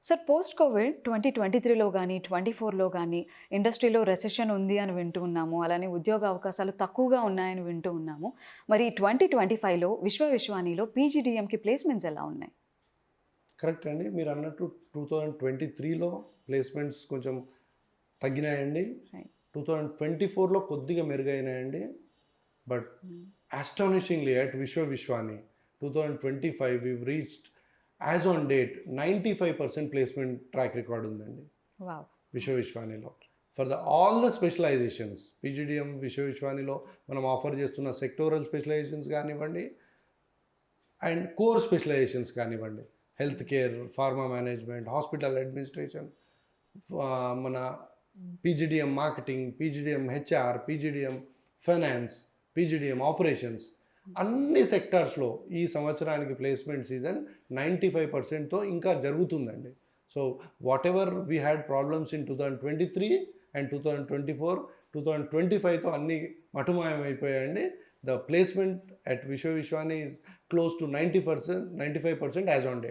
Sir post Covid 2023లో గానీ, 24లో గానీ ఇండస్ట్రీలో రెసెషన్ ఉంది అని వింటూ ఉన్నాము. అలానే ఉద్యోగ అవకాశాలు తక్కువగా ఉన్నాయని వింటూ ఉన్నాము. మరి 2025లో విశ్వవిశ్వానిలో పీజీడీఎంకి ప్లేస్‌మెంట్స్ ఎలా ఉన్నాయి? కరెక్ట్ అండి. మీరన్నట్టు 2023లో ప్లేస్‌మెంట్స్ కొంచెం తగ్గినాయండి. రైట్. 2024లో కొద్దిగా మెరుగైనాయండి. But astonishingly at Vishwavishwani 2025 we've reached as on date 95% placement track record ఉందండి వావ్! విశ్వవిశ్వానిలో. For all the specializations PGDM విశ్వవిశ్వానిలో మనం ఆఫర్ చేస్తున్న సెక్టోరల్ స్పెషలైజేషన్స్ కానివ్వండి అండ్ కోర్ స్పెషలైజేషన్స్ కానివ్వండి, health care, pharma management, hospital administration, మన PGDM marketing, PGDM HR, PGDM finance, PGDM operations, అన్ని సెక్టార్స్లో ఈ సంవత్సరానికి ప్లేస్మెంట్ సీజన్ 95%తో ఇంకా జరుగుతుందండి. So whatever we had problems in 2023 and 2024, 2025తో అన్నీ మటుమాయమైపోయాయండి. The placement at Vishwavishwani is close to 90%, 95% as on date.